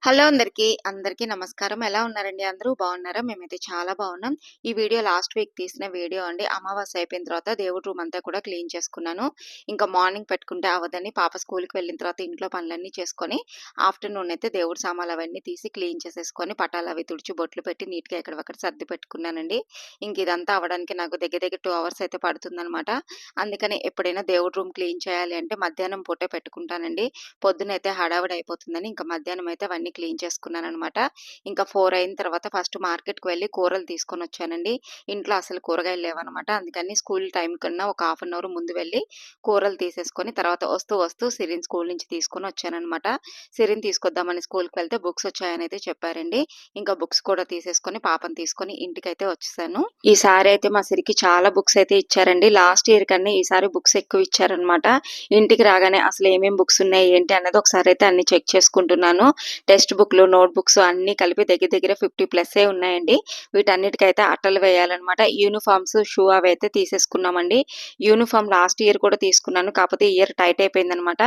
Hello అందరికీ నమస్కారం. ఎలా ఉన్నారండి అందరూ? బాగున్నారా? మేమైతే చాలా బాగున్నాం. ఈ వీడియో లాస్ట్ వీక్ తీసిన వీడియో అండి. అమావాస్య అయిపోయిన తర్వాత దేవుడి రూమ్ అంతా కూడా క్లీన్ చేసుకున్నాను. ఇంకా మార్నింగ్ పెట్టుకుంటే అవ్వదని పాప స్కూల్‌కి వెళ్ళిన తర్వాత ఇంట్లో పనులన్నీ చేసుకొని, ఆఫ్టర్‌నూన్ అయితే దేవుడి సామాన్లు అవన్నీ తీసి క్లీన్ చేసేసుకొని, పటాలవి తుడిచి, బొట్లు పెట్టి నీట్‌గా ఎక్కడివక్కడ సర్ది పెట్టుకున్నానండి. ఇంక ఇదంతా అవ్వడానికి నాకు దగ్గర దగ్గర 2 అవర్స్ అయితే పడుతుందనమాట. అందుకని ఎప్పుడైనా దేవుడి రూమ్ క్లీన్ చేయాలి అంటే మధ్యాహ్నం పూటే పెట్టుకుంటానండి. పొద్దునైతే హడావిడి అయిపోతుందని ఇంకా మధ్యాహ్నం అయితే అవన్నీ క్లీన్ చేసుకున్నాననమాట. ఇంకా 4 అయిన తర్వాత ఫస్ట్ మార్కెట్‌కి వెళ్లి కూరలు తీసుకొనొచ్చానండి. ఇంట్లో అసలు కూరగాయలు లేవనమాట. అందుకని స్కూల్ టైం కన్నా ఒక హాఫ్ అన్ అవర్ ముందు వెళ్లి కూరలు తీసేసుకొని తర్వాత వస్తూ సిరిన్ స్కూల్ నుంచి తీసుకొనొచ్చాననమాట. సిరిన్ తీసుకొద్దామని స్కూల్‌కి వెళ్తే బుక్స్ వచ్చాయనైతే చెప్పారండి. ఇంకా బుక్స్ కూడా తీసేసుకొని పాపని తీసుకొని ఇంటికైతే వచ్చేసాను. ఈసారి అయితే మా సిరికి చాలా బుక్స్ అయితే ఇచ్చారండి. లాస్ట్ ఇయర్ కన్నా ఈసారి బుక్స్ ఎక్కువ ఇచ్చారనమాట. ఇంటికి రాగానే అసలు ఏమేం బుక్స్ ఉన్నాయి ఏంటి అన్నది ఒకసారి అయితే అన్ని చెక్ చేసుకుంటున్నాను. టెక్స్ట్ బుక్‌లు, నోట్ బుక్స్ అన్నీ కలిపి దగ్గర దగ్గర 50 ప్లస్సే ఉన్నాయండి. వీటన్నిటికైతే అట్టలు వేయాలన్నమాట. యూనిఫార్మ్స్, షూ అవైతే తీసేసుకున్నామండి. యూనిఫార్మ్ లాస్ట్ ఇయర్ కూడా తీసుకున్నాను. కాకపోతే ఈ ఇయర్ టైట్ అయిపోయిందనమాట.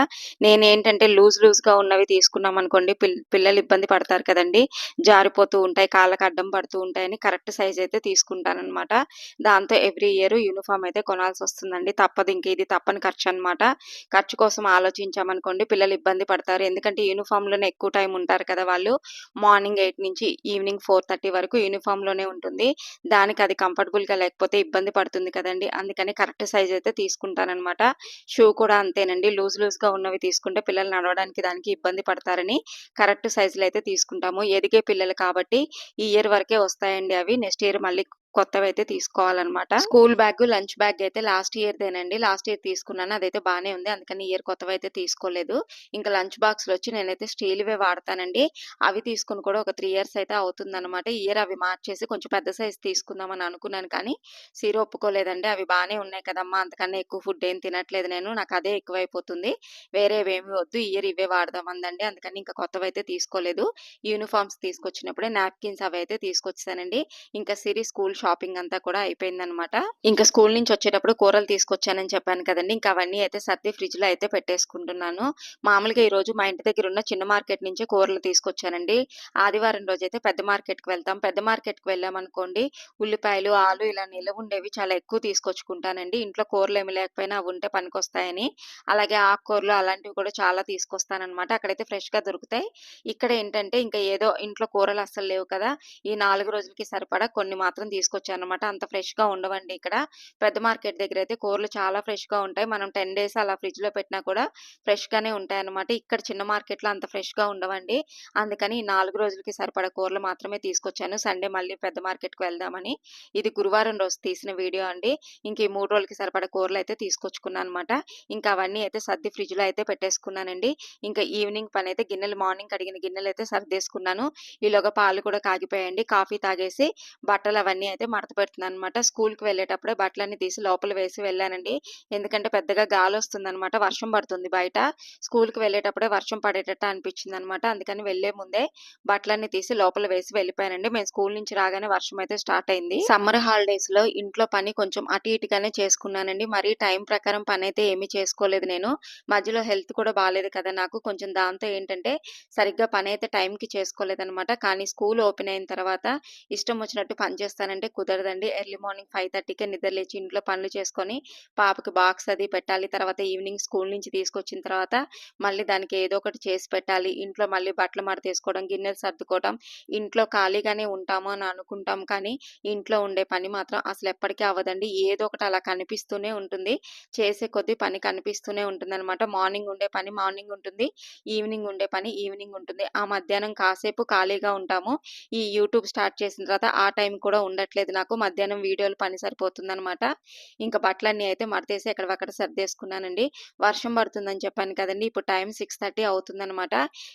నేనేంటంటే లూజ్‌గా ఉన్నవి తీసుకున్నామనుకోండి పిల్లలు ఇబ్బంది పడతారు కదండీ! జారిపోతూ ఉంటాయి, కాళ్ళకి అడ్డం పడుతూ ఉంటాయని కరెక్ట్ సైజ్ అయితే తీసుకుంటాననమాట. దాంతో ఎవ్రీ ఇయర్ యూనిఫార్మ్ అయితే కొనాల్సొస్తుందండి. తప్పదు, ఇంక ఇది తప్పని ఖర్చనమాట. ఖర్చు కోసం ఆలోచించామనుకోండి పిల్లలు ఇబ్బంది పడతారు. ఎందుకంటే యూనిఫామ్‌లోనే ఎక్కువ టైం ఉంటారు కదా వాళ్ళు. మార్నింగ్ 8 నుంచి ఈవినింగ్ 4:30 వరకు యూనిఫామ్‌లోనే ఉంటుంది. దానికి అది కంఫర్టబుల్‌గా లేకపోతే ఇబ్బంది పడుతుంది కదండీ! అందుకని కరెక్ట్ సైజ్ అయితే తీసుకుంటాననమాట. షూ కూడా అంతేనండి. లూజ్‌గా ఉన్నవి తీసుకుంటే పిల్లలు నడవడానికి దానికి ఇబ్బంది పడతారని కరెక్ట్ సైజులో అయితే తీసుకుంటాము. ఎదిగే పిల్లలు కాబట్టి ఈ ఇయర్ వరకే వస్తాయండి అవి. నెక్స్ట్ ఇయర్ మళ్ళీ కొత్తవైతే తీసుకోవాలనమాట. స్కూల్ బ్యాగ్, లంచ్ బ్యాగ్ అయితే లాస్ట్ ఇయర్‌దేనండి. లాస్ట్ ఇయర్ తీసుకున్నాను. అదైతే బానే ఉంది. అందుకని ఈ ఇయర్ కొత్తవైతే తీసుకోలేదు. ఇంకా లంచ్ బాక్స్‌లొచ్చి నేనైతే స్టీల్‌వే వాడతానండి. అవి తీసుకొని కూడా ఒక 3 ఇయర్స్ అయితే అవుతుందనమాట. ఈ ఇయర్ అవి మార్చేసి కొంచెం పెద్ద సైజ్ తీసుకుందామని అనుకున్నాను కానీ, సిరి ఒప్పుకోలేదండి. అవి బానే ఉన్నాయి కదమ్మా! అంతకన్నా ఎక్కువ ఫుడ్ ఏం తినట్లేదు నేను. నాకదే ఎక్కువైపోతుంది. వేరేవేమి వద్దు. ఈ ఇయర్ ఇవే వాడదాం అందండి. అందుకని ఇంకా కొత్తవైతే తీసుకోలేదు. యూనిఫార్మ్స్ తీసుకొచ్చినప్పుడే నాప్కిన్స్ అవైతే తీసుకొచ్చేసానండి. ఇంకా సిరి స్కూల్ షాపింగ్ అంతా కూడా అయిపోయిందనమాట. ఇంకా స్కూల్ నుంచి వచ్చేటప్పుడు కూరలు తీసుకొచ్చానని చెప్పాను కదండీ! ఇంకా అవన్నీ అయితే సర్ది ఫ్రిడ్జ్‌లో అయితే పెట్టేసుకుంటున్నాను. మామూలుగా ఈరోజు మా ఇంటి దగ్గర ఉన్న చిన్న మార్కెట్ నుంచే కూరలు తీసుకొచ్చానండి. ఆదివారం రోజైతే పెద్ద మార్కెట్‌కి వెళ్తాం. పెద్ద మార్కెట్‌కి వెళ్ళామనుకోండి ఉల్లిపాయలు, ఆలు ఇలా నిలవుండేవి చాలా ఎక్కువ తీసుకొచ్చుకుంటానండి. ఇంట్లో కూరలేమి లేకపోయినా అవి ఉంటే పనికొస్తాయని. అలాగే ఆకుకూరలు అలాంటివి కూడా చాలా తీసుకొస్తాననమాట. అక్కడైతే ఫ్రెష్‌గా దొరుకుతాయి. ఇక్కడ ఏంటంటే ఇంకా ఏదో ఇంట్లో కూరలు అస్సలు లేవు కదా! ఈ 4 రోజులకి సరిపడా కొన్ని మాత్రం తీసుకొచ్చానన్నమాట. అంత ఫ్రెష్‌గా ఉండవండి ఇక్కడ. పెద్ద మార్కెట్ దగ్గరైతే కూరలు చాలా ఫ్రెష్‌గా ఉంటాయి. మనం 10 డేస్ అలా ఫ్రిడ్జ్‌లో పెట్టినా కూడా ఫ్రెష్‌గానే ఉంటాయన్నమాట. ఇక్కడ చిన్న మార్కెట్‌లో అంత ఫ్రెష్‌గా ఉండవండి. అందుకని ఈ 4 రోజులకి సరిపడా కూరలు మాత్రమే తీసుకొచ్చాను. సండే మళ్ళీ పెద్ద మార్కెట్‌కి వెళ్దామని. ఇది గురువారం రోజు తీసిన వీడియో అండి. ఇంక ఈ 3 రోజులకి సరిపడా కూరలైతే తీసుకొచ్చుకున్నానన్నమాట. ఇంకా అవన్నీ అయితే సర్ది ఫ్రిడ్జ్‌లో అయితే పెట్టేసుకున్నానండి. ఇంకా ఈవినింగ్ పనైతే మార్నింగ్ కడిగిన గిన్నెలైతే సర్దేసుకున్నాను. ఈలోగా పాలు కూడా కాగిపోయాయండి. కాఫీ తాగేసి బట్టలవన్నీ అయితే మడత పెడుతున్నాననమాట. స్కూల్‌కి వెళ్ళేటప్పుడే బట్టలన్నీ తీసి లోపల వేసి వెళ్ళానండి. ఎందుకంటే పెద్దగా గాలొస్తుందనమాట. వర్షం పడుతుంది బయట. స్కూల్‌కి వెళ్ళేటప్పుడే వర్షం పడేటట్టు అనిపించిందనమాట. అందుకని వెళ్ళే ముందే బట్టలన్నీ తీసి లోపల వేసి వెళ్ళిపోయానండి. మేము స్కూల్ నుంచి రాగానే వర్షం అయితే స్టార్ట్ అయింది. సమ్మర్ హాలిడేస్‌లో ఇంట్లో పని కొంచెం అటు ఇటుగానే చేసుకున్నానండి. మరీ టైం ప్రకారం పనైతే ఏమీ చేసుకోలేదు నేను. మధ్యలో హెల్త్ కూడా బాలేదు కదా నాకు. కొంచెం దాంతో ఏంటంటే సరిగ్గా పనైతే టైంకి చేసుకోలేదనమాట. కానీ స్కూల్ ఓపెన్ అయిన తర్వాత ఇష్టం వచ్చినట్టు పని చేస్తానంటే కుదరదండి. ఎర్లీ మార్నింగ్ 5:30కే నిద్ర లేచి ఇంట్లో పనులు చేసుకొని, పాపకి బాక్స్ అది పెట్టాలి. తర్వాత ఈవినింగ్ స్కూల్ నుంచి తీసుకొచ్చిన తర్వాత మళ్ళీ దానికి ఏదో ఒకటి చేసి పెట్టాలి. ఇంట్లో మళ్ళీ బట్టలు మడతేసుకోవడం, గిన్నెలు సర్దుకోవడం. ఇంట్లో ఖాళీగానే ఉంటాము అని అనుకుంటాం కానీ, ఇంట్లో ఉండే పని మాత్రం అసలెప్పటికీ అవ్వదండి. ఏదో ఒకటి అలా కనిపిస్తూనే ఉంటుంది. చేసే కొద్దీ పని కనిపిస్తూనే ఉంటుందనమాట. మార్నింగ్ ఉండే పని మార్నింగ్ ఉంటుంది. ఈవినింగ్ ఉండే పని ఈవినింగ్ ఉంటుంది. ఆ మధ్యాహ్నం కాసేపు ఖాళీగా ఉంటాము. ఈ యూట్యూబ్ స్టార్ట్ చేసిన తర్వాత ఆ టైం కూడా ఉండట్లేదు నాకు. మధ్యాహ్నం వీడియోలు పని సరిపోతుందనమాట. ఇంకా బట్టలన్నీ అయితే మడతేసి ఎక్కడివక్కడ సర్దేసుకున్నానండి. వర్షం పడుతుందని చెప్పాను కదండీ! ఇప్పుడు టైం 6:30 అవుతుందనమాట.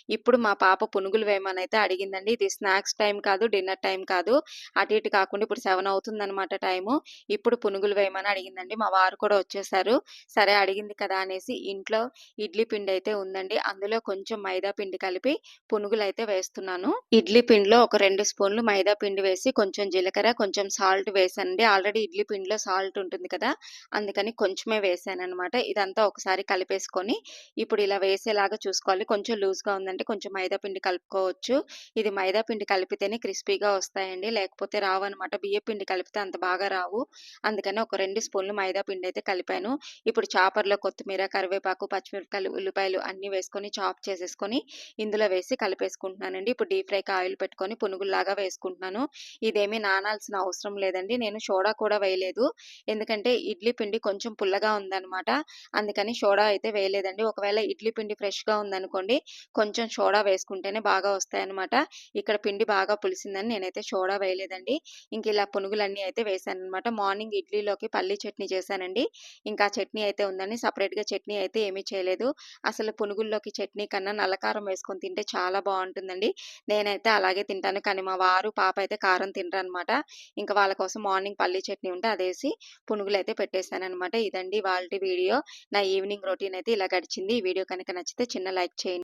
ఇప్పుడు మా పాప పునుగులు వేయమనైతే అడిగిందండి. ఇది స్నాక్స్ టైం కాదు, డిన్నర్ టైం కాదు. అటు ఇటు కాకుండా ఇప్పుడు 7 అవుతుందనమాట టైము. ఇప్పుడు పునుగులు వేయమని అడిగిందండి. మా వారు కూడా వచ్చేసారు. సరే అడిగింది కదా అనేసి ఇంట్లో ఇడ్లీ పిండైతే ఉందండి. అందులో కొంచెం మైదా పిండి కలిపి పునుగులైతే వేస్తున్నాను. ఇడ్లీ పిండిలో ఒక 2 స్పూన్లు మైదా పిండి వేసి, కొంచెం జీలకర్ర, కొంచెం సాల్ట్ వేశానండి. ఆల్రెడీ ఇడ్లీ పిండిలో సాల్ట్ ఉంటుంది కదా! అందుకని కొంచెమే వేశాననమాట. ఇదంతా ఒకసారి కలిపేసుకొని, ఇప్పుడు ఇలా వేసేలాగా చూసుకోవాలి. కొంచెం లూజ్‌గా ఉందంటే కొంచెం మైదా పిండి కలుపుకోవచ్చు. ఇది మైదా పిండి కలిపితేనే క్రిస్పీగా వస్తాయండి. లేకపోతే రావనమాట. బియ్యపు పిండి కలిపితే అంత బాగా రావు. అందుకని ఒక 2 స్పూన్లు మైదా పిండయితే కలిపాను. ఇప్పుడు చాపర్‌లో కొత్తిమీర, కరివేపాకు, పచ్చిమిరపకాయలు, ఉల్లిపాయలు అన్నీ వేసుకొని చాప్ చేసేసుకొని ఇందులో వేసి కలిపేసుకుంటున్నానండి. ఇప్పుడు డీప్ ఫ్రైకి ఆయిల్ పెట్టుకొని పునుగుల్లాగా వేసుకుంటున్నాను. ఇదేమీ నానాల్సిన అవసరం లేదండి. నేను సోడా కూడా వేయలేదు. ఎందుకంటే ఇడ్లీ పిండి కొంచెం పుల్లగా ఉందనమాట. అందుకని సోడా అయితే వేయలేదండి. ఒకవేళ ఇడ్లీ పిండి ఫ్రెష్‌గా ఉందనుకోండి, కొంచెం సోడా వేసుకుంటేనే బాగా వస్తాయన్నమాట. ఇక్కడ పిండి బాగా పులిసిందని నేనైతే సోడా వేయలేదండి. ఇంక ఇలా పునుగులన్నీ అయితే వేశాననమాట. మార్నింగ్ ఇడ్లీలోకి పల్లీ చట్నీ చేశానండి. ఇంకా చట్నీ అయితే ఉందని సెపరేట్‌గా చట్నీ అయితే ఏమీ చేయలేదు. అసలు పునుగుల్లోకి చట్నీ కన్నా నల్లకారం వేసుకొని తింటే చాలా బావుంటుందండి. నేనైతే అలాగే తింటాను. కానీ మా వారు, పాప అయితే కారం తినరనమాట. ఇంక వాళ్ళ కోసం మార్నింగ్ పల్లీ చట్నీ ఉంటే అదేసి పునుగులైతే పెట్టేసాననమాట. ఇదండి ఇవాల్టి వీడియో. నా ఈవినింగ్ రొటీన్ అయితే ఇలా గడిచింది. ఈ వీడియో కనుక నచ్చితే చిన్న లైక్ చేయండి.